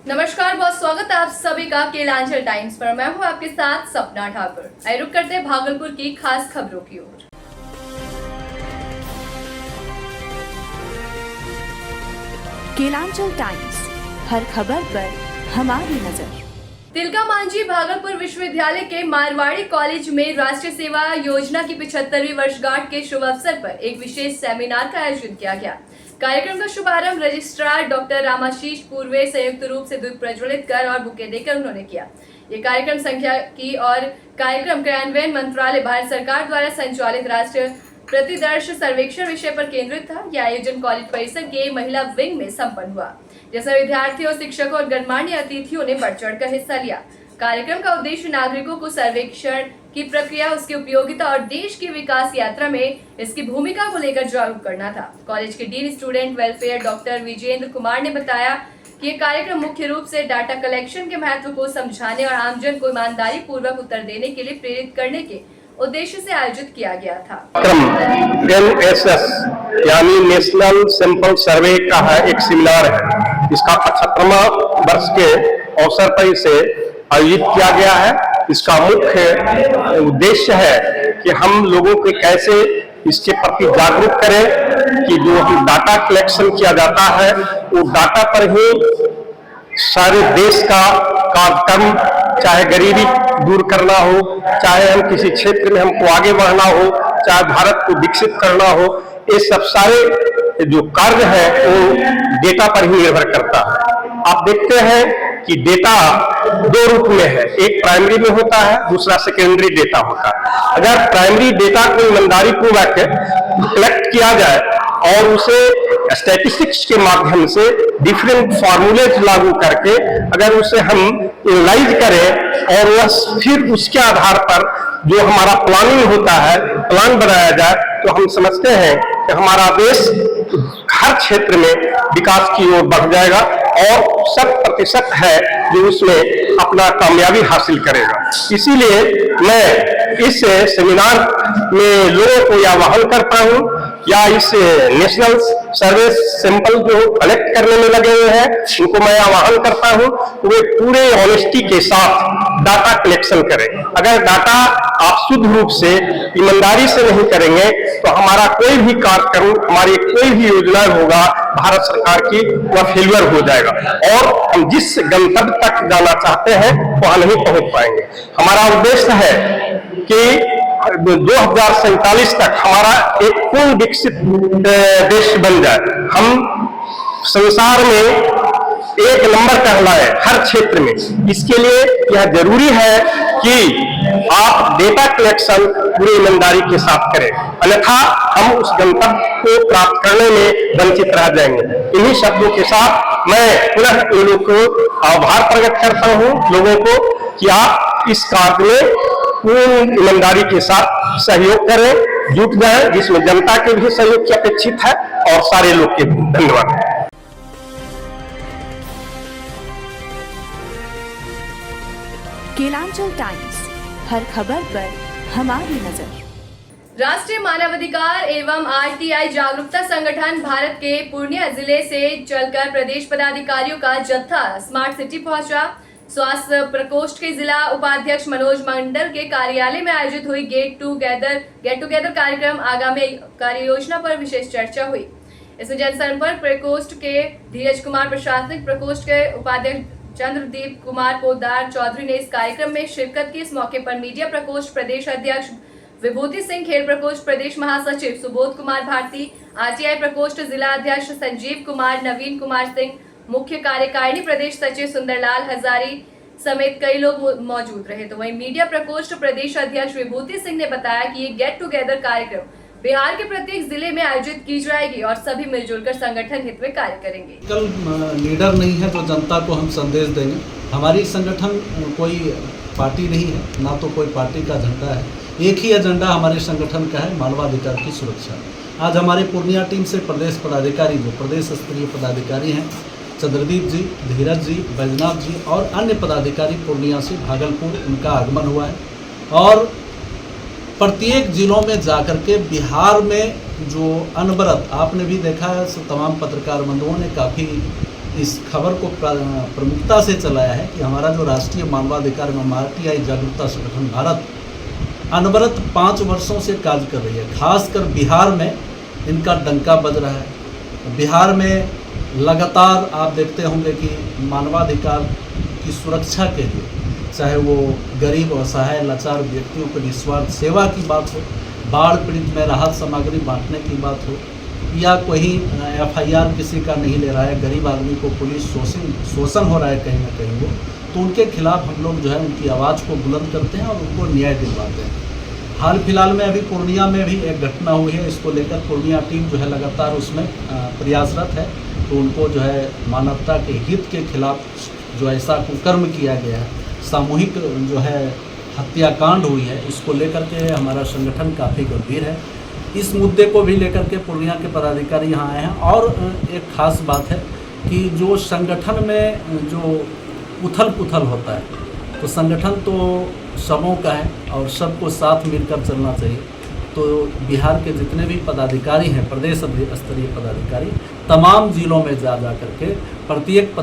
नमस्कार, बहुत स्वागत है आप सभी का केलांचल टाइम्स पर। मैं हूं आपके साथ सपना ठाकुर। आइए रुक करते हैं भागलपुर की खास खबरों की ओर। केलांचल टाइम्स, हर खबर पर हमारी नजर। तिलका मांझी भागलपुर विश्वविद्यालय के मारवाड़ी कॉलेज में राष्ट्रीय सेवा योजना की 75वीं वर्षगांठ के शुभ अवसर पर एक विशेष सेमिनार का आयोजन किया गया। कार्यक्रम का शुभारंभ रजिस्ट्रार डॉक्टर रामाशीष पूर्वे संयुक्त रूप से दीप प्रज्वलित कर और बुके देकर उन्होंने किया। ये कार्यक्रम संख्या की और कार्यक्रम क्रियान्वयन मंत्रालय भारत सरकार द्वारा संचालित राष्ट्रीय प्रतिदर्श सर्वेक्षण विषय पर केंद्रित था। यह आयोजन कॉलेज परिसर के महिला विंग में संपन्न हुआ, जिसमें विद्यार्थियों, शिक्षकों और गणमान्य अतिथियों ने बढ़ चढ़कर हिस्सा लिया। कार्यक्रम का उद्देश्य नागरिकों को सर्वेक्षण की प्रक्रिया, उसकी उपयोगिता और देश की विकास यात्रा में इसकी भूमिका को लेकर जागरूक करना था। कॉलेज के dean student welfare doctor Vijendra Kumar ने बताया कि ये कार्यक्रम मुख्य रूप से डाटा कलेक्शन के महत्व को समझाने और आमजन को ईमानदारी पूर्वक उत्तर देने के लिए प्रेरित करने के उद्देश्य से आयोजित किया गया था। NSS यानी नेशनल सैंपल सर्वे का एक सेमिनार है। इसका 75वां वर्ष के अवसर पर इसे आयोजित किया गया है। इसका मुख्य उद्देश्य है कि हम लोगों को कैसे इसके प्रति जागरूक करें कि जो डाटा कलेक्शन किया जाता है वो डाटा पर ही सारे देश का कार्यक्रम, चाहे गरीबी दूर करना हो, चाहे हम किसी क्षेत्र में हमको आगे बढ़ना हो, चाहे भारत को विकसित करना हो, ये सब सारे जो कार्य है वो डेटा पर ही निर्भर करता है। आप देखते हैं कि डेटा दो रूप में है, एक प्राइमरी में होता है, दूसरा सेकेंडरी डेटा होता है। अगर प्राइमरी डेटा को ईमानदारी पूर्वक कलेक्ट किया जाए और उसे स्टैटिस्टिक्स के माध्यम से डिफरेंट फॉर्मूलेज लागू करके अगर उसे हम एनालाइज करें और वह फिर उसके आधार पर जो हमारा प्लानिंग होता है, प्लान बनाया जाए, तो हम समझते हैं कि हमारा देश हर क्षेत्र में विकास की ओर बढ़ जाएगा और 100% है जो उसमें अपना कामयाबी हासिल करेगा। इसीलिए मैं इस सेमिनार में लोगों को यह आह्वान करता हूं या इस नेशनल सर्वे सैंपल जो कलेक्ट करने में लगे हुए हैं उनको मैं आह्वान करता हूं कि वे पूरे ऑनेस्टी के साथ डाटा कलेक्शन करें। अगर डाटा आप शुद्ध रूप से ईमानदारी से नहीं करेंगे तो हमारा कोई भी कार्यक्रम, हमारी कोई भी योजना होगा भारत सरकार की, वह फेलियर हो जाएगा और हम जिस गंतव्य तक जाना चाहते हैं वहां नहीं पहुंच पाएंगे। हमारा उद्देश्य है कि 2047 तक हमारा एक पूर्ण विकसित देश बन जाए, हम संसार में एक नंबर कहलाए हर क्षेत्र में। इसके लिए यह जरूरी है कि आप डेटा कलेक्शन पूरी ईमानदारी के साथ करें, अन्यथा हम उस गंतव्य को प्राप्त करने में वंचित रह जाएंगे। इन्हीं शब्दों के साथ मैं पुनः इन लोगों को आभार प्रकट करता हूं लोगों को कि आप इस कार्य में पूर्ण ईमानदारी के साथ सहयोग करें, जुट जाए, जिसमें जनता के भी सहयोग की अपेक्षित है और सारे लोग के भी। धन्यवाद। केलांचल टाइम्स, हर खबर पर हमारी नजर। राष्ट्रीय मानवाधिकार एवं RTI जागरूकता संगठन भारत के पूर्णिया जिले से चलकर प्रदेश पदाधिकारियों का जत्था स्मार्ट सिटी पहुंचा। स्वास्थ्य प्रकोष्ठ के जिला उपाध्यक्ष मनोज मंडल के कार्यालय में आयोजित हुई गेट टुगेदर कार्यक्रम आगामी कार्य योजना पर विशेष चर्चा हुई। इसमें जनसंपर्क प्रकोष्ठ के धीरज कुमार, प्रशासनिक प्रकोष्ठ के उपाध्यक्ष चंद्रदीप कुमार पोदार चौधरी ने इस कार्यक्रम में शिरकत की। इस मौके पर मीडिया प्रकोष्ठ प्रदेश अध्यक्ष विभूति सिंह, खेल प्रकोष्ठ प्रदेश महासचिव सुबोध कुमार भारती, RTI प्रकोष्ठ जिला अध्यक्ष संजीव कुमार, नवीन कुमार सिंह, मुख्य कार्यकारिणी प्रदेश सचिव सुंदरलाल हजारी समेत कई लोग मौजूद रहे। तो वहीं मीडिया प्रकोष्ठ प्रदेश अध्यक्ष विभूति सिंह ने बताया कि ये गेट टुगेदर कार्यक्रम बिहार के प्रत्येक जिले में आयोजित की जाएगी और सभी मिलजुल कर संगठन हित में कार्य करेंगे। कल लीडर नहीं है तो जनता को हम संदेश देंगे। हमारी संगठन कोई पार्टी नहीं है, ना तो कोई पार्टी का झंडा है। एक ही एजेंडा हमारे संगठन का है, मानवाधिकार की सुरक्षा। आज हमारे पूर्णिया टीम से प्रदेश पदाधिकारी, जो प्रदेश स्तरीय पदाधिकारी हैं, चंद्रदीप जी, धीरज जी, बैजनाथ जी और अन्य पदाधिकारी पूर्णिया से भागलपुर, उनका आगमन हुआ है और प्रत्येक जिलों में जाकर के बिहार में जो अनवरत आपने भी देखा है, तमाम पत्रकार बंधुओं ने काफ़ी इस खबर को प्रमुखता से चलाया है कि हमारा जो राष्ट्रीय मानवाधिकार एवं आरटीआई जागरूकता संगठन भारत अनवरत 5 वर्षों से कार्य कर रही है। खासकर बिहार में इनका डंका बज रहा है। बिहार में लगातार आप देखते होंगे कि मानवाधिकार की सुरक्षा के लिए, चाहे वो गरीब असहाय लाचार व्यक्तियों को निस्वार्थ सेवा की बात हो, बाढ़ पीड़ित में राहत सामग्री बांटने की बात हो, या कोई एफआईआर किसी का नहीं ले रहा है, गरीब आदमी को पुलिस शोषण हो रहा है कहीं ना कहीं वो, तो उनके खिलाफ हम लोग जो है उनकी आवाज़ को बुलंद करते हैं और उनको न्याय दिलवाते हैं। हाल फिलहाल में अभी पूर्णिया में भी एक घटना हुई है, इसको लेकर पूर्णिया टीम जो है लगातार उसमें प्रयासरत है। तो उनको जो है मानवता के हित के खिलाफ जो ऐसा कुकर्म किया गया है, सामूहिक जो है हत्याकांड हुई है, इसको लेकर के हमारा संगठन काफ़ी गंभीर है। इस मुद्दे को भी लेकर के पूर्णिया के पदाधिकारी यहाँ आए हैं। और एक खास बात है कि जो संगठन में जो उथल पुथल होता है, तो संगठन तो सबों का है और सबको साथ मिलकर चलना चाहिए। तो बिहार के जितने भी पदाधिकारी हैं, प्रदेश स्तरीय पदाधिकारी, तमाम जिलों में जा करके प्रत्येक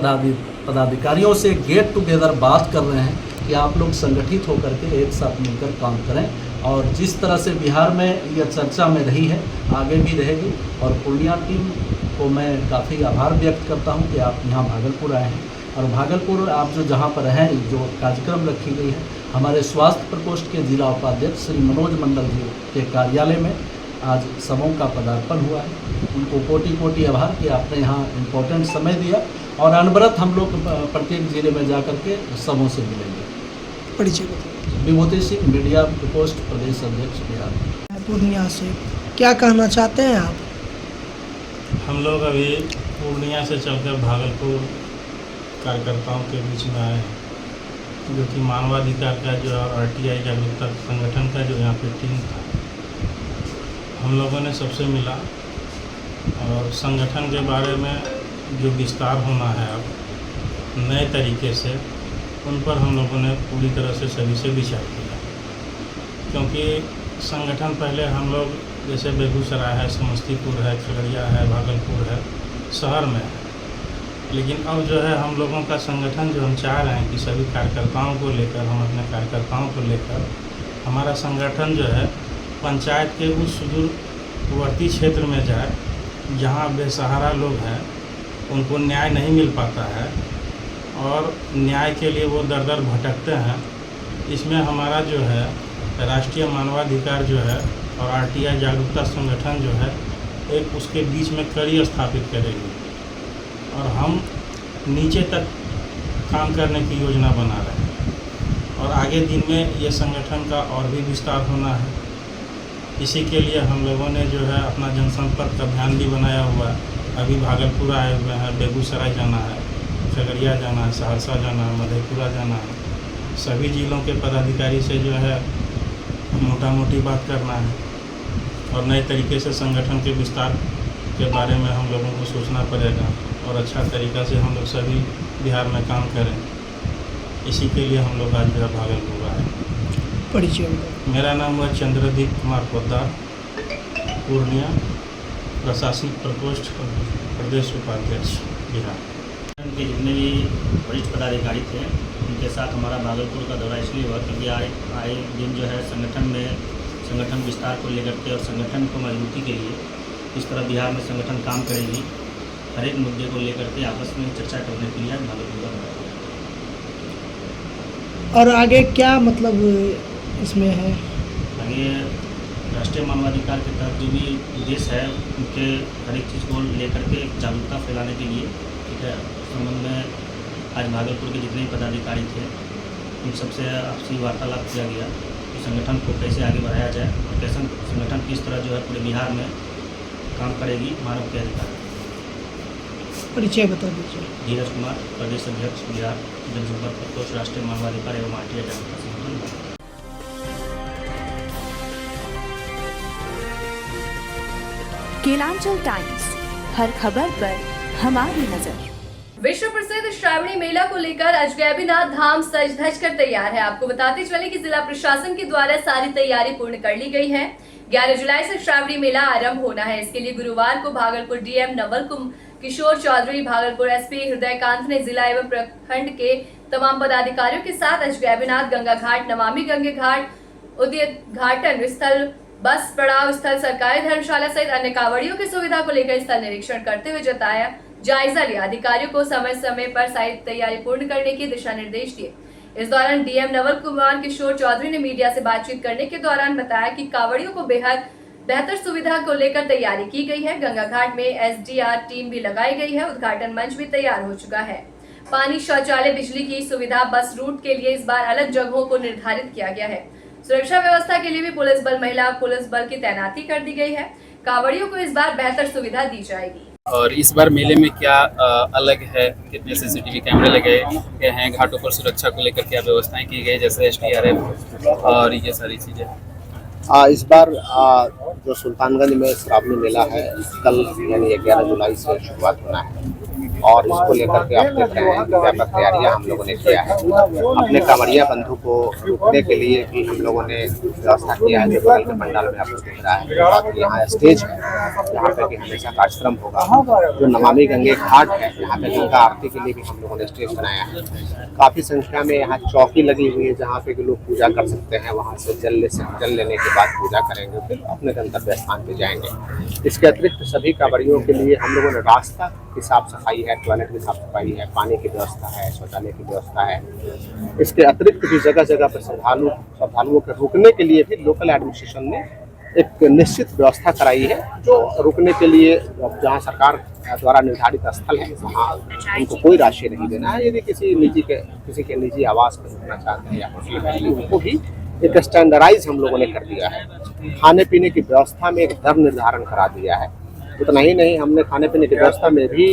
पदाधिकारियों से गेट टुगेदर बात कर रहे हैं कि आप लोग संगठित होकर के एक साथ मिलकर काम करें। और जिस तरह से बिहार में यह चर्चा में रही है, आगे भी रहेगी। और पूर्णिया टीम को मैं काफ़ी आभार व्यक्त करता हूं कि आप यहाँ भागलपुर आए हैं। और भागलपुर आप जो जहाँ पर हैं, जो कार्यक्रम रखी गई है, हमारे स्वास्थ्य प्रकोष्ठ के जिला उपाध्यक्ष श्री मनोज मंडल जी के कार्यालय में आज समूह का पदार्पण हुआ है। उनको कोटि कोटि आभार कि आपने यहाँ इम्पोर्टेंट समय दिया। और अनवरत हम लोग प्रत्येक जिले में जा करके समूह से मिलेंगे। परिचय बताइए। विभूति सिंह, मीडिया प्रकोष्ठ प्रदेश अध्यक्ष बिहार। पूर्णिया से क्या कहना चाहते हैं आप? हम लोग अभी पूर्णिया से चलकर भागलपुर कार्यकर्ताओं के बीच में आए हैं, जो कि मानवाधिकार का जो आरटीआई जागरूकता संगठन का जो यहाँ पे टीम था, हम लोगों ने सबसे मिला और संगठन के बारे में जो विस्तार होना है अब नए तरीके से, उन पर हम लोगों ने पूरी तरह से सभी से विचार किया। क्योंकि संगठन पहले हम लोग जैसे बेगूसराय है, समस्तीपुर है, खगड़िया है, भागलपुर है, शहर में है, लेकिन अब जो है हम लोगों का संगठन जो हम चाह रहे हैं कि सभी कार्यकर्ताओं को लेकर, हम अपने कार्यकर्ताओं को लेकर हमारा संगठन जो है पंचायत के उस सुदूरवर्ती क्षेत्र में जाए जहां बेसहारा लोग हैं, उनको न्याय नहीं मिल पाता है और न्याय के लिए वो दर दर भटकते हैं। इसमें हमारा जो है राष्ट्रीय मानवाधिकार जो है और आरटीआई जागरूकता संगठन जो है एक उसके बीच में कड़ी स्थापित करेगी और हम नीचे तक काम करने की योजना बना रहे हैं और आगे दिन में ये संगठन का और भी विस्तार होना है। इसी के लिए हम लोगों ने जो है अपना जनसंपर्क अभियान भी बनाया हुआ है। अभी भागलपुर आए हुए हैं, बेगूसराय जाना है, खगड़िया जाना है, सहरसा जाना है, मधेपुरा जाना है। सभी जिलों के पदाधिकारी से जो है मोटा मोटी बात करना है और नए तरीके से संगठन के विस्तार के बारे में हम लोगों को सोचना पड़ेगा और अच्छा तरीक़ा से हम लोग सभी बिहार में काम करें। इसी के लिए हम लोग आज जो है भागलपुर आए। परिचय। मेरा नाम हुआ चंद्रदीप कुमार पोद्दार, पूर्णिया प्रशासनिक प्रकोष्ठ प्रदेश उपाध्यक्ष बिहार। के जितने भी वरिष्ठ पदाधिकारी थे, उनके साथ हमारा भागलपुर का दौरा इसलिए हुआ क्योंकि आए दिन जो है संगठन विस्तार को लेकर के और संगठन को मजबूती के लिए किस तरह बिहार में संगठन काम करेगी, हर एक मुद्दे को लेकर के आपस में चर्चा करने के लिए आज भागलपुर का दौरा हुआ। और आगे क्या मतलब इसमें है? आगे राष्ट्रीय मानवाधिकार के तहत जो भी उद्देश्य है, उनके हर एक चीज़ को लेकर के जागरूकता फैलाने के लिए, ठीक है, संबंध में आज भागलपुर के जितने भी पदाधिकारी थे, उन सबसे आपसी वार्तालाप किया गया कि संगठन को कैसे आगे बढ़ाया जाए और कैसे संगठन किस तरह जो है पूरे बिहार में काम करेगी मानव के अधिकार। परिचय बता दीजिए। धीरज कुमार, प्रदेश अध्यक्ष बिहार जनसंपर्क प्रकोष्ठ राष्ट्रीय मानवाधिकार एवं आरटीआई जागरूकता संगठन। केलांचल टाइम्स, हर खबर पर हमारी नजर। विश्व प्रसिद्ध श्रावणी मेला को लेकर अजगैबीनाथ धाम सज धज कर तैयार है। आपको बताते चले कि जिला प्रशासन के द्वारा सारी तैयारी पूर्ण कर ली गई है। 11 जुलाई से श्रावणी मेला आरंभ होना है। इसके लिए गुरुवार को भागलपुर डीएम किशोर चौधरी, भागलपुर एसपी हृदयकांत ने जिला एवं प्रखंड के तमाम पदाधिकारियों के साथ अजगैबीनाथ गंगा घाट, नमामि गंगे घाट, उद्घाटन स्थल, बस पड़ाव स्थल, सरकारी धर्मशाला सहित अन्य कांवड़ियों की सुविधा को लेकर स्थल निरीक्षण करते हुए जायजा लिया। अधिकारियों को समय समय पर साइट तैयारी पूर्ण करने के दिशा निर्देश दिए। इस दौरान डीएम नवल कुमार किशोर चौधरी ने मीडिया से बातचीत करने के दौरान बताया कि कांवड़ियों को बेहतर सुविधा को लेकर तैयारी की गई है। गंगा घाट में एसडीआर टीम भी लगाई गई है। उद्घाटन मंच भी तैयार हो चुका है। पानी, शौचालय, बिजली की सुविधा, बस रूट के लिए इस बार अलग जगहों को निर्धारित किया गया है। सुरक्षा व्यवस्था के लिए भी पुलिस बल, महिला पुलिस बल की तैनाती कर दी गई है। कांवड़ियों को इस बार बेहतर सुविधा दी जाएगी। और इस बार मेले में क्या अलग है, कितने सीसीटीवी कैमरे लगे हैं, घाटों पर सुरक्षा को लेकर क्या व्यवस्थाएं की गई, जैसे एसडीआरएफ और ये सारी चीज़ें। इस बार जो सुल्तानगंज में श्रावणी मेला है, कल यानी 11 जुलाई से शुरुआत होना है और इसको लेकर के आप देख रहे हैं कि व्यापक तैयारियां हम लोगों ने किया है। अपने कांवड़िया बंधु को रुकने के लिए भी हम लोगों ने व्यवस्था किया है। जो बगल के पंडाल में आपको दिख रहा है, यहाँ स्टेज है जहाँ पे कि हमेशा कार्यक्रम होगा। जो नमामि गंगे घाट है, यहाँ पे गंगा आरती के लिए भी हम लोगों ने स्टेज बनाया है। काफ़ी संख्या में यहाँ चौकी लगी हुई है जहाँ पे कि लोग पूजा कर सकते हैं। वहाँ से जल लेने के बाद पूजा करेंगे, फिर अपने गंतव्य स्थान पे जाएंगे। इसके अतिरिक्त सभी कांवड़ियों के लिए हम लोगों ने रास्ता की साफ सफाई है, टॉयलेट की साफ सफाई है, पानी की व्यवस्था है, शौचालय की व्यवस्था है। इसके अतिरिक्त भी जगह जगह पर श्रद्धालुओं के रुकने के लिए भी लोकल एडमिनिस्ट्रेशन ने एक निश्चित व्यवस्था कराई है। जो रुकने के लिए जहाँ सरकार द्वारा निर्धारित स्थल है वहाँ उनको कोई राशि नहीं देना है। यदि किसी के निजी आवास में रुकना चाहते हैं या होटल में, उनको भी एक स्टैंडर्डाइज हम लोगों ने कर दिया है। खाने पीने की व्यवस्था में एक दर निर्धारण करा दिया है। उतना ही नहीं, हमने खाने पीने की व्यवस्था में भी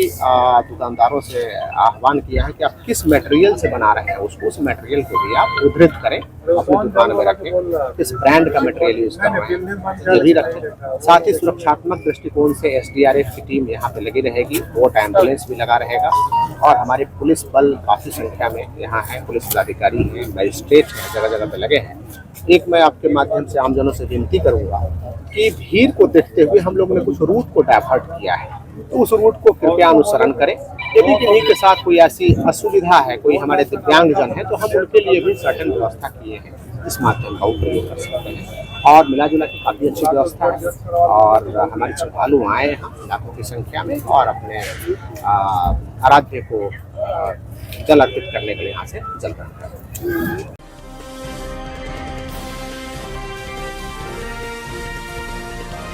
दुकानदारों से आह्वान किया है कि आप किस मटेरियल से बना रहे हैं उस मटेरियल को भी आप उद्धृत करें, अपनी दुकान में रखें। किस ब्रांड का मटेरियल यूज कर रहे हैं ये भी रखें। साथ ही सुरक्षात्मक दृष्टिकोण से एसडीआरएफ की टीम यहाँ पे लगी रहेगी, बोट एम्बुलेंस भी लगा रहेगा और हमारे पुलिस बल काफ़ी संख्या में यहाँ है। पुलिस पदाधिकारी हैं, मजिस्ट्रेट हैं, जगह जगह पे लगे हैं। एक मैं आपके माध्यम से आमजनों से विनती करूँगा कि भीड़ को देखते हुए हम लोगों ने कुछ रूट को डाइवर्ट किया है, तो उस रूट को कृपया अनुसरण करें। यदि किन्हीं के साथ कोई ऐसी असुविधा है, कोई हमारे दिव्यांगजन है, तो हम उनके लिए भी सर्टेन व्यवस्था किए हैं। इस माध्यम का उपयोग कर सकते हैं और मिला जुला की काफ़ी अच्छी व्यवस्था है। और हमारे श्रद्धालु आए हैं लाखों की संख्या में और अपने आराध्य को जल अर्पित करने के लिए यहाँ से चल रहे हैं।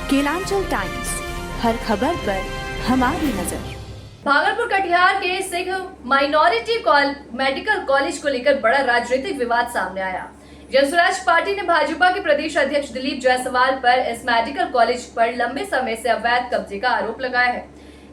केलांचल टाइम्स, हर खबर पर हमारी नजर। भागलपुर कटिहार के सिख माइनॉरिटी मेडिकल कॉलेज को लेकर बड़ा राजनीतिक विवाद सामने आया। जनस्वराज पार्टी ने भाजपा के प्रदेश अध्यक्ष दिलीप जायसवाल पर इस मेडिकल कॉलेज पर लंबे समय से अवैध कब्जे का आरोप लगाया है।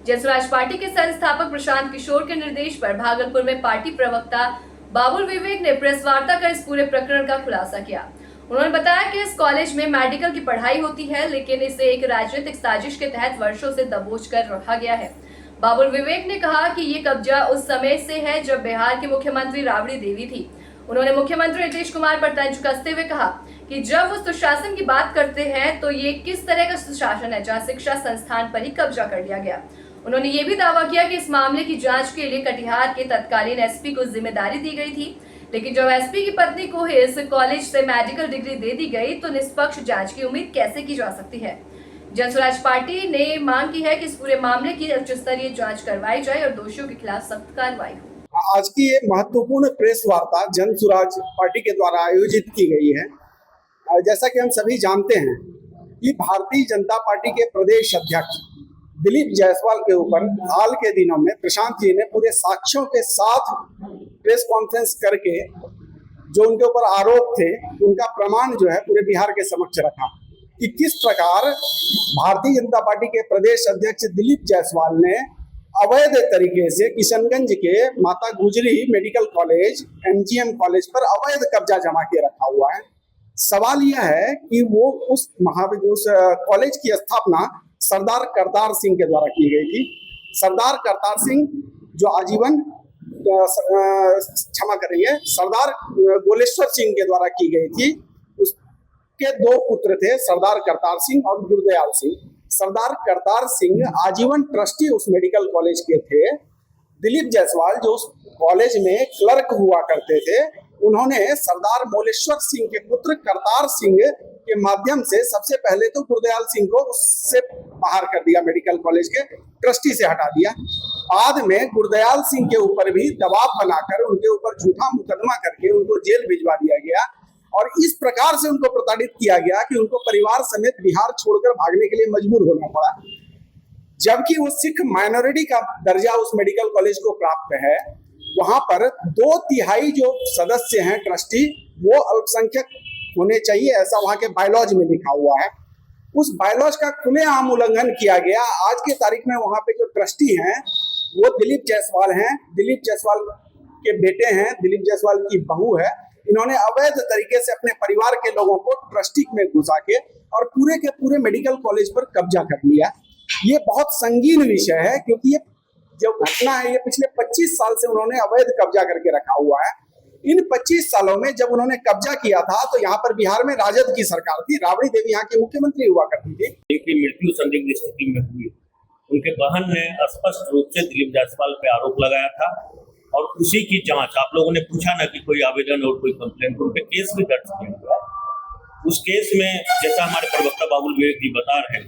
जनस्वराज पार्टी के संस्थापक प्रशांत किशोर के निर्देश पर भागलपुर में पार्टी प्रवक्ता बाबुल विवेक ने प्रेस वार्ता कर इस पूरे प्रकरण का खुलासा किया। उन्होंने बताया कि इस कॉलेज में मेडिकल की पढ़ाई होती है, लेकिन इसे एक राजनीतिक साजिश के तहत वर्षों से दबोच कर रखा गया है। बाबुल विवेक ने कहा कि ये कब्जा उस समय से है जब बिहार की मुख्यमंत्री राबड़ी देवी थी। उन्होंने मुख्यमंत्री नीतीश कुमार पर तंज कसते हुए कहा कि जब वो सुशासन की बात करते हैं तो ये किस तरह का सुशासन है जहां शिक्षा संस्थान पर ही कब्जा कर लिया गया। उन्होंने ये भी दावा किया कि इस मामले की जांच के लिए कटिहार के तत्कालीन एसपी को जिम्मेदारी दी गई थी, लेकिन जब एसपी की पत्नी को इस कॉलेज से मेडिकल डिग्री दे दी गई तो निष्पक्ष जांच की उम्मीद कैसे की जा सकती है। जनस्वराज पार्टी ने मांग की है कि इस पूरे मामले की उच्च स्तरीय जांच करवाई जाए और दोषियों के खिलाफ सख्त कार्रवाई हो। आज की ये महत्वपूर्ण प्रेस वार्ता जनस्वराज पार्टी के द्वारा आयोजित की गई है। जैसा कि हम सभी जानते हैं कि भारतीय जनता पार्टी के प्रदेश अध्यक्ष दिलीप जायसवाल के ऊपर हाल के दिनों में प्रशांत जी ने पूरे साक्ष्यों के साथ प्रेस कॉन्फ्रेंस करके जो उनके ऊपर आरोप थे उनका प्रमाण जो है पूरे बिहार के समक्ष रखा कि किस प्रकार भारतीय जनता पार्टी के प्रदेश अध्यक्ष दिलीप जायसवाल ने अवैध तरीके से किशनगंज के माता गुजरी मेडिकल कॉलेज एमजीएम कॉलेज पर अवैध कब्जा जमा के रखा हुआ है। सवाल यह है कि वो उस कॉलेज की स्थापना सरदार करतार सिंह के द्वारा की गई थी। सरदार करतार सिंह जो आजीवन क्षमा करेंगे सरदार गोलेश्वर सिंह के द्वारा की गई थी। उसके दो पुत्र थे, सरदार करतार सिंह और गुरदयाल सिंह। सरदार करतार सिंह आजीवन ट्रस्टी उस मेडिकल कॉलेज के थे। दिलीप जायसवाल जो उस कॉलेज में क्लर्क हुआ करते थे, उन्होंने सरदार मोलेश्वर सिंह के पुत्र करतार सिंह के माध्यम से सबसे पहले तो गुरदयाल सिंह को उससे बाहर कर दिया, मेडिकल कॉलेज के ट्रस्टी से हटा दिया। बाद में गुरदयाल सिंह के ऊपर भी दबाव बनाकर उनके ऊपर झूठा मुकदमा करके उनको जेल भिजवा दिया गया और इस प्रकार से उनको प्रताड़ित किया गया कि उनको परिवार समेत बिहार छोड़कर भागने के लिए मजबूर होना पड़ा। जबकि वो सिख माइनॉरिटी का दर्जा उस मेडिकल कॉलेज को प्राप्त है, वहां पर 2/3 जो सदस्य हैं ट्रस्टी वो अल्पसंख्यक होने चाहिए, ऐसा वहां के बायलॉज में लिखा हुआ है। उस बायलॉज का खुलेआम उल्लंघन किया गया। आज के तारीख में वहां पे जो ट्रस्टी हैं वो दिलीप जायसवाल हैं, दिलीप जायसवाल के बेटे हैं, दिलीप जायसवाल की बहू है। इन्होंने अवैध तरीके से अपने परिवार के लोगों को ट्रस्टी में घुसा के और पूरे के पूरे मेडिकल कॉलेज पर कब्जा कर लिया। ये बहुत संगीन विषय है क्योंकि ये जो घटना है ये पिछले 25 साल से उन्होंने अवैध कब्जा करके रखा हुआ है। इन 25 सालों में जब उन्होंने कब्जा किया था तो यहाँ पर बिहार में राजद की सरकार थी, राबड़ी देवी यहाँ की मुख्यमंत्री हुआ करती थी। की मृत्यु संदिग्ध स्थिति में हुई। उनके बहन ने स्पष्ट रूप से दिलीप जायसवाल पे आरोप लगाया था और उसी की जांच, आप लोगों ने पूछा ना कि कोई आवेदन और कोई कंप्लेंट, उन पे केस भी दर्ज किया गया। उस केस में जैसा हमारे प्रवक्ता बाबुल विवेक जी बता रहे हैं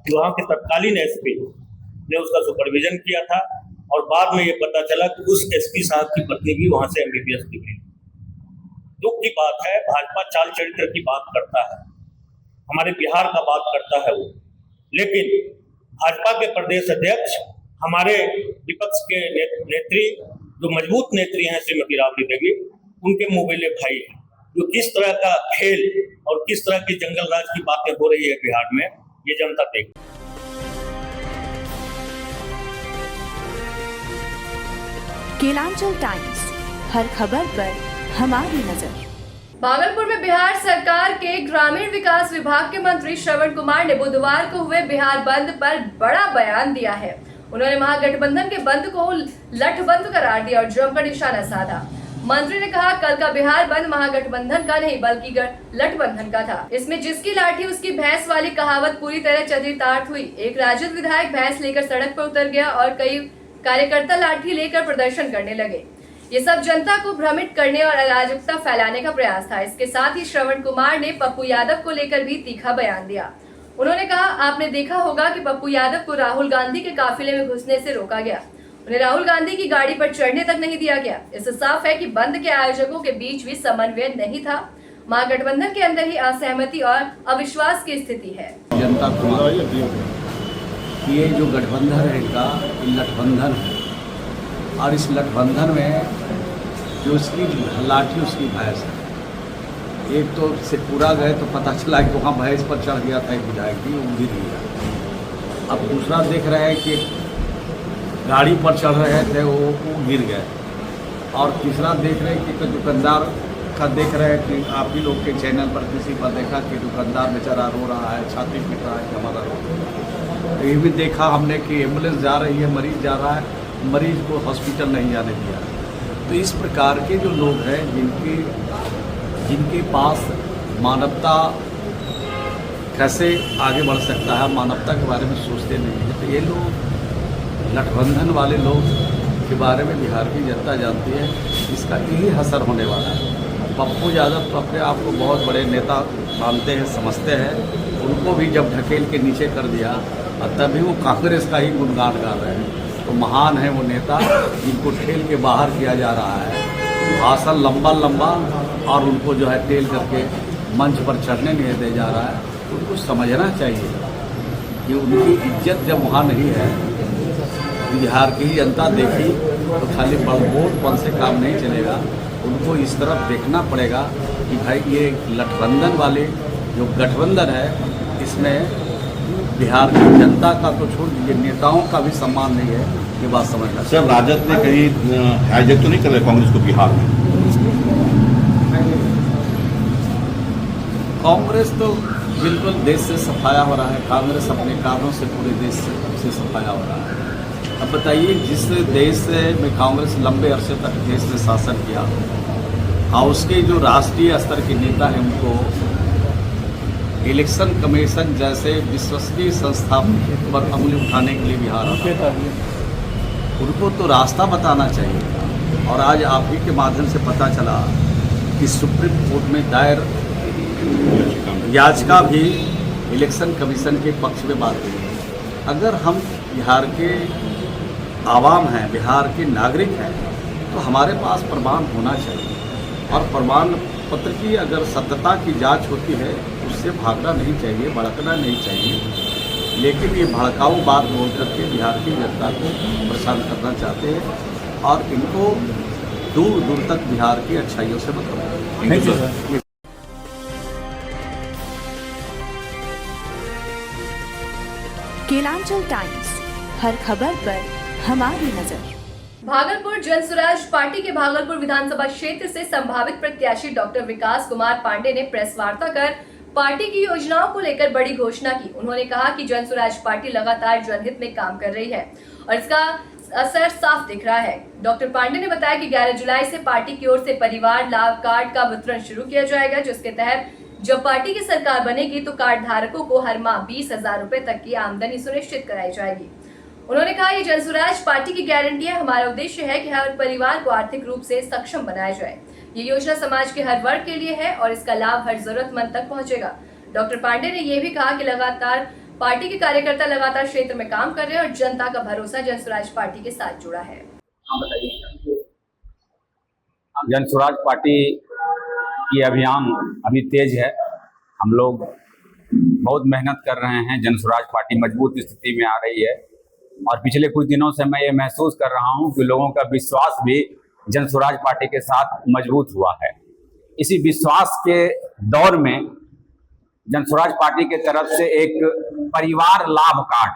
कि वहाँ के तत्कालीन एसपी ने उसका सुपरविजन किया था और बाद में ये पता चला कि उस एसपी साहब की पत्नी भी वहां से MBBS निकली। दुख की बात है, भाजपा चाल चरित्र की बात करता है, हमारे बिहार का बात करता है वो, लेकिन भाजपा के प्रदेश अध्यक्ष, हमारे विपक्ष के नेत्री, जो मजबूत नेत्री हैं श्रीमती राबड़ी देवी, उनके मुबेले भाई हैं। जो किस तरह का खेल और किस तरह की जंगल राज की बातें हो रही है बिहार में, ये जनता देख। केलांचल टाइम्स, हर खबर पर हमारी नजर। भागलपुर में बिहार सरकार के ग्रामीण विकास विभाग के मंत्री श्रवण कुमार ने बुधवार को हुए बिहार बंद पर बड़ा बयान दिया है। उन्होंने महागठबंधन के बंद को लठबंद करार दिया और जमकर निशाना साधा। मंत्री ने कहा, कल का बिहार बंद महागठबंधन का नहीं बल्कि लठबंधन का था। इसमें जिसकी लाठी उसकी भैंस वाली कहावत पूरी तरह चरितार्थ हुई। एक राजद विधायक भैंस लेकर सड़क पर उतर गया और कई कार्यकर्ता लाठी लेकर प्रदर्शन करने लगे। ये सब जनता को भ्रमित करने और अराजकता फैलाने का प्रयास था। इसके साथ ही श्रवण कुमार ने पप्पू यादव को लेकर भी तीखा बयान दिया। उन्होंने कहा, आपने देखा होगा कि पप्पू यादव को राहुल गांधी के काफिले में घुसने से रोका गया, उन्हें राहुल गांधी की गाड़ी पर चढ़ने तक नहीं दिया गया। इससे साफ है कि बंद के आयोजकों के बीच भी समन्वय नहीं था। महागठबंधन के अंदर ही असहमति और अविश्वास की स्थिति है। जनता को ये जो गठबंधन है इनका लठबंधन है और इस लठबंधन में जो उसकी लाठी उसकी भैंस है। एक तो से पूरा गए तो पता चला कि वहाँ भैंस पर चढ़ गया था एक विधायक की, वो गिर गया। अब दूसरा देख रहे हैं कि गाड़ी पर चढ़ रहे थे वो गिर गए। और तीसरा देख रहे हैं कि दुकानदार का देख रहे हैं कि आप ही लोग के चैनल पर किसी पर देखा कि दुकानदार बेचारा रो रहा है, छाती पीट रहा है कि हमारा रो। तो ये भी देखा हमने कि एम्बुलेंस जा रही है, मरीज जा रहा है, मरीज को हॉस्पिटल नहीं जाने दिया। तो इस प्रकार के जो लोग हैं जिनके पास मानवता कैसे आगे बढ़ सकता है, मानवता के बारे में सोचते नहीं है, तो ये लोग गठबंधन वाले लोग के बारे में बिहार की जनता जानती है। इसका यही असर होने वाला है। पप्पू यादव अपने आप को बहुत बड़े नेता मानते हैं, समझते हैं। उनको भी जब ढकेल के नीचे कर दिया और तभी वो कांग्रेस का ही गुणगान गा रहे हैं। तो महान है वो नेता जिनको ठेल के बाहर किया जा रहा है, भाषण लंबा लंबा, और उनको जो है टेल करके मंच पर चढ़ने नहीं दे जा रहा है। उनको समझना चाहिए कि उनकी इज्जत जब वहाँ नहीं है, बिहार की जनता देखी तो खाली बड़बोलपन से काम नहीं चलेगा। उनको इस तरफ देखना पड़ेगा कि भाई ये गठबंधन वाले जो गठबंधन है, इसमें बिहार की जनता का तो छोड़ दीजिए, नेताओं का भी सम्मान नहीं है। ये बात समझना। सर, राजद ने कहीं हाईजैक तो नहीं कर रहे कांग्रेस को बिहार में? कांग्रेस तो बिल्कुल देश से सफाया हो रहा है। कांग्रेस अपने कारणों से पूरे देश से सफाया हो रहा है। अब बताइए, जिस देश में कांग्रेस लंबे अरसे तक देश में शासन किया और उसके जो राष्ट्रीय स्तर के नेता हैं उनको इलेक्शन कमीशन जैसे विश्वसनीय संस्था पर अंगुली उठाने के लिए बिहार आता है। उनको तो रास्ता बताना चाहिए था। और आज आप ही के माध्यम से पता चला कि सुप्रीम कोर्ट में दायर याचिका भी इलेक्शन कमीशन के पक्ष में बात हुई है। अगर हम बिहार के आवाम हैं, बिहार के नागरिक हैं, तो हमारे पास प्रमाण होना चाहिए। और प्रमाण पत्र की अगर सत्यता की जांच होती है, उससे भागना नहीं चाहिए, भड़कना नहीं चाहिए। लेकिन ये भड़काऊ बात बोल करके बिहार की जनता को परेशान करना चाहते हैं और इनको दूर दूर तक बिहार की अच्छाइयों से मतलब। Thank you sir. Kelanchal Times, हर खबर पर हमारी नजर। भागलपुर जनसुराज पार्टी के भागलपुर विधानसभा क्षेत्र से संभावित प्रत्याशी डॉक्टर विकास कुमार पांडे ने प्रेस वार्ता कर पार्टी की योजनाओं को लेकर बड़ी घोषणा की। उन्होंने कहा कि जनसुराज पार्टी लगातार जनहित में काम कर रही है और इसका असर साफ दिख रहा है। डॉक्टर पांडे ने बताया कि 11 जुलाई से पार्टी की ओर से परिवार लाभ कार्ड का वितरण शुरू किया जाएगा, जिसके तहत जब पार्टी की सरकार बनेगी तो कार्ड धारकों को हर माह 20,000 रुपए तक की आमदनी सुनिश्चित कराई जाएगी। उन्होंने कहा, ये जनसुराज पार्टी की गारंटी है। हमारा उद्देश्य है कि हर परिवार को आर्थिक रूप से सक्षम बनाया जाए। ये योजना समाज के हर वर्ग के लिए है और इसका लाभ हर जरूरतमंद तक पहुंचेगा। डॉक्टर पांडे ने यह भी कहा कि लगातार पार्टी के कार्यकर्ता लगातार क्षेत्र में काम कर रहे हैं और जनता का भरोसा जनसुराज पार्टी के साथ जुड़ा है। जनसुराज पार्टी की अभियान अभी तेज है। हम लोग बहुत मेहनत कर रहे हैं। जनसुराज पार्टी मजबूत स्थिति में आ रही है और पिछले कुछ दिनों से मैं ये महसूस कर रहा हूं कि लोगों का विश्वास भी जनसुराज पार्टी के साथ मजबूत हुआ है। इसी विश्वास के दौर में जनसुराज पार्टी के तरफ से एक परिवार लाभ कार्ड,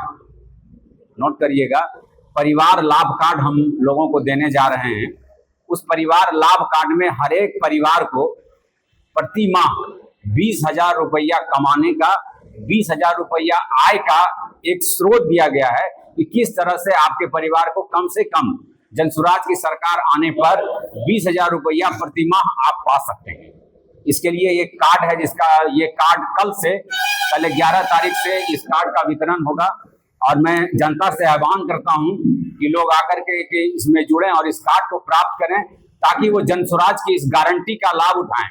नोट करिएगा, परिवार लाभ कार्ड हम लोगों को देने जा रहे हैं। उस परिवार लाभ कार्ड में हर एक परिवार को प्रति माह 20,000 रुपया कमाने का, 20,000 रुपया आय का एक स्रोत दिया गया है कि किस तरह से आपके परिवार को कम से कम जनसुराज की सरकार आने पर 20,000 रुपया प्रति माह आप पा सकते हैं। इसके लिए ये कार्ड है, जिसका ये कार्ड कल 11 तारीख से इस कार्ड का वितरण होगा और मैं जनता से आह्वान करता हूं कि लोग आकर के इसमें जुड़ें और इस कार्ड को प्राप्त करें ताकि वो जनसुराज की इस गारंटी का लाभ उठाएं।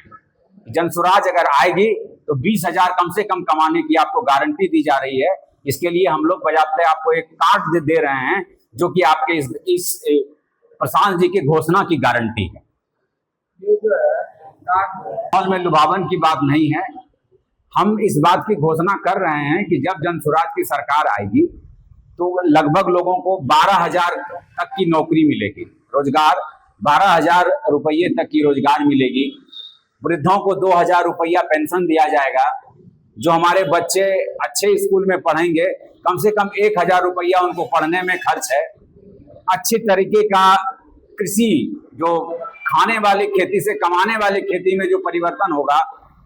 जनसुराज अगर आएगी तो 20,000 कम से कम कमाने की आपको गारंटी दी जा रही है। इसके लिए हम लोग बजाते आपको एक कार्ड दे रहे हैं जो कि आपके इस प्रशांत जी की घोषणा की गारंटी है। माहौल में लुभावन की बात नहीं है। हम इस बात की घोषणा कर रहे हैं कि जब जनसुराज की सरकार आएगी तो लगभग लोगों को 12,000 तक की नौकरी मिलेगी, रोजगार 12,000 रुपये तक की रोजगार मिलेगी। वृद्धों को 2,000 रुपया पेंशन दिया जाएगा। जो हमारे बच्चे अच्छे स्कूल में पढ़ेंगे, कम से कम 1,000 रुपया उनको पढ़ने में खर्च है। अच्छी तरीके का कृषि, जो खाने वाली खेती से कमाने वाली खेती में जो परिवर्तन होगा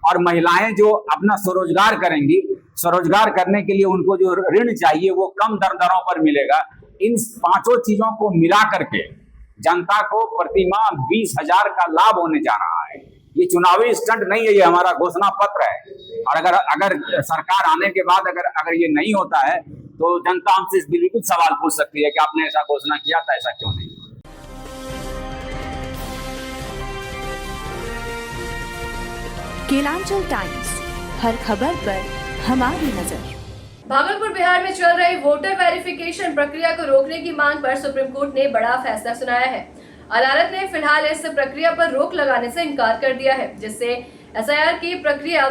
और महिलाएं जो अपना स्वरोजगार करेंगी, स्वरोजगार करने के लिए उनको जो ऋण चाहिए वो कम दरों पर मिलेगा। इन पांचों चीजों को मिला करके जनता को प्रतिमाह 20,000 का लाभ होने जा रहा है। ये चुनावी स्टंट नहीं है, ये हमारा घोषणा पत्र है। और अगर सरकार आने के बाद अगर ये नहीं होता है तो जनता हमसे बिल्कुल सवाल पूछ सकती है कि आपने ऐसा घोषणा किया था, ऐसा क्यों नहीं। केलांचल टाइम्स, हर खबर पर हमारी नजर। भागलपुर बिहार में चल रही वोटर वेरिफिकेशन प्रक्रिया को रोकने की मांग पर सुप्रीम कोर्ट ने बड़ा फैसला सुनाया है। अदालत ने फिलहाल इस प्रक्रिया पर रोक लगाने से इनकार कर दिया है, जिससे एसआईआर की प्रक्रिया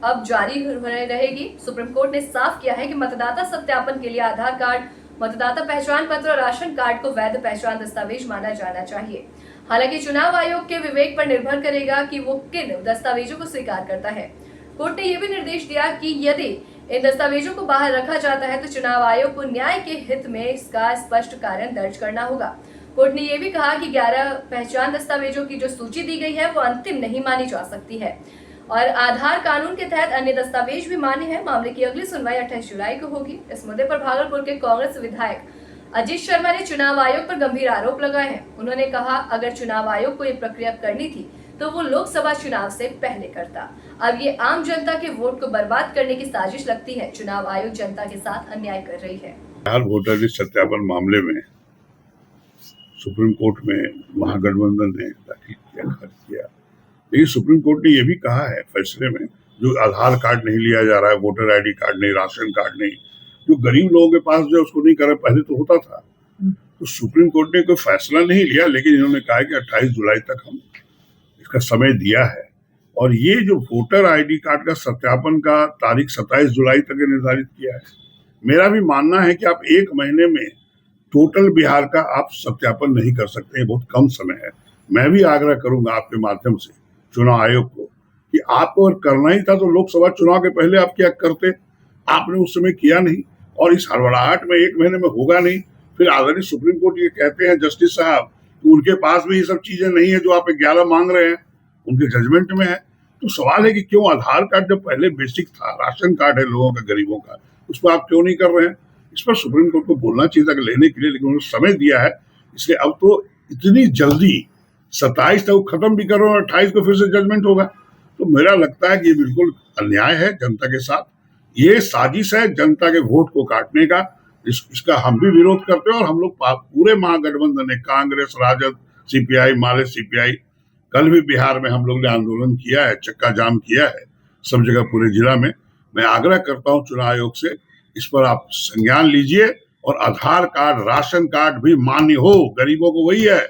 अब जारी रहेगी। सुप्रीम कोर्ट ने साफ किया है कि मतदाता सत्यापन के लिए आधार कार्ड, मतदाता पहचान पत्र और राशन कार्ड को वैध पहचान दस्तावेज माना जाना चाहिए। हालांकि चुनाव आयोग के विवेक पर निर्भर करेगा कि वो किन दस्तावेजों को स्वीकार करता है। कोर्ट ने यह भी निर्देश दिया कि यदि इन दस्तावेजों को बाहर रखा जाता है तो चुनाव आयोग को न्याय के हित में इसका स्पष्ट कारण दर्ज करना होगा। कोर्ट ने यह भी कहा कि 11 पहचान दस्तावेजों की जो सूची दी गई है वो अंतिम नहीं मानी जा सकती है और आधार कानून के तहत अन्य दस्तावेज भी मान्य है। मामले की अगली सुनवाई 28 जुलाई को होगी। इस मुद्दे पर भागलपुर के कांग्रेस विधायक अजीत शर्मा ने चुनाव आयोग पर गंभीर आरोप लगाए हैं। उन्होंने कहा, अगर चुनाव आयोग को ये प्रक्रिया करनी थी तो वो लोकसभा चुनाव से पहले करता। अब ये आम जनता के वोट को बर्बाद करने की साजिश लगती है। चुनाव आयोग जनता के साथ अन्याय कर रही है। बिहार वोटर लिस्ट सत्यापन मामले में सुप्रीम कोर्ट में महागठबंधन ने दाखिल किया, खारिज किया। लेकिन सुप्रीम कोर्ट ने यह भी कहा है फैसले में, जो आधार कार्ड नहीं लिया जा रहा है, वोटर आईडी कार्ड नहीं, राशन कार्ड नहीं, जो गरीब लोगों के पास जो उसको नहीं कर रहे, पहले तो होता था। तो सुप्रीम कोर्ट ने कोई फैसला नहीं लिया, लेकिन इन्होंने कहा कि 28 जुलाई तक हम इसका समय दिया है। और ये जो वोटर आईडी कार्ड का सत्यापन का तारीख 27 जुलाई तक निर्धारित किया है। मेरा भी मानना है कि आप 1 महीने में टोटल बिहार का आप सत्यापन नहीं कर सकते, बहुत कम समय है। मैं भी आग्रह करूंगा आपके माध्यम से चुनाव आयोग को कि आपको अगर करना ही था तो लोकसभा चुनाव के पहले आप क्या करते, आपने उस समय किया नहीं। और इस हड़बड़ाहट में 1 महीने में होगा नहीं। फिर ऑलरेडी सुप्रीम कोर्ट ये कहते हैं जस्टिस साहब कि उनके पास भी ये सब चीजें नहीं है जो आप 11 मांग रहे हैं, उनके जजमेंट में है। तो सवाल है कि क्यों आधार कार्ड जब पहले बेसिक था, राशन कार्ड है लोगों का, गरीबों का, उसको आप क्यों नहीं कर रहे हैं? इस पर सुप्रीम कोर्ट को बोलना चाहिए था कि लेने के लिए, लेकिन उन्होंने समय दिया है। इसलिए अब तो इतनी जल्दी 27 तक खत्म भी करो और 28 को फिर से जजमेंट होगा। तो मेरा लगता है कि ये बिल्कुल अन्याय है जनता के साथ। ये साजिश है जनता के वोट को काटने का। इसका हम भी विरोध करते हैं और हम लोग पूरे महागठबंधन ने, कांग्रेस, राजद, सीपीआई, माले सीपीआई, कल भी बिहार में हम लोग ने आंदोलन किया है, चक्का जाम किया है सब जगह पूरे जिला में। मैं आग्रह करता हूं चुनाव आयोग से, इस पर आप संज्ञान लीजिए और आधार कार्ड, राशन कार्ड भी मान्य हो। गरीबों को वही है।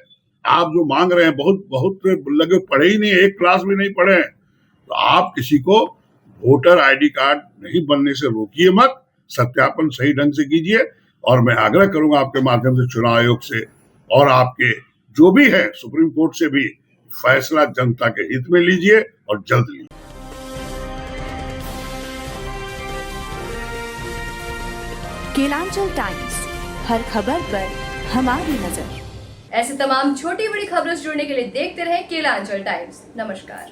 आप जो मांग रहे हैं, बहुत लगे पढ़े ही नहीं, एक क्लास भी नहीं पढ़े। तो आप किसी को वोटर आईडी कार्ड नहीं बनने से रोकिए मत, सत्यापन सही ढंग से कीजिए। और मैं आग्रह करूंगा आपके माध्यम से चुनाव आयोग से और आपके जो भी है सुप्रीम कोर्ट से भी, फैसला जनता के हित में लीजिए और जल्द लीजिए। केलांचल टाइम्स, हर खबर पर हमारी नजर। ऐसे तमाम छोटी बड़ी खबरों से जुड़ने के लिए देखते रहें केलांचल टाइम्स। नमस्कार।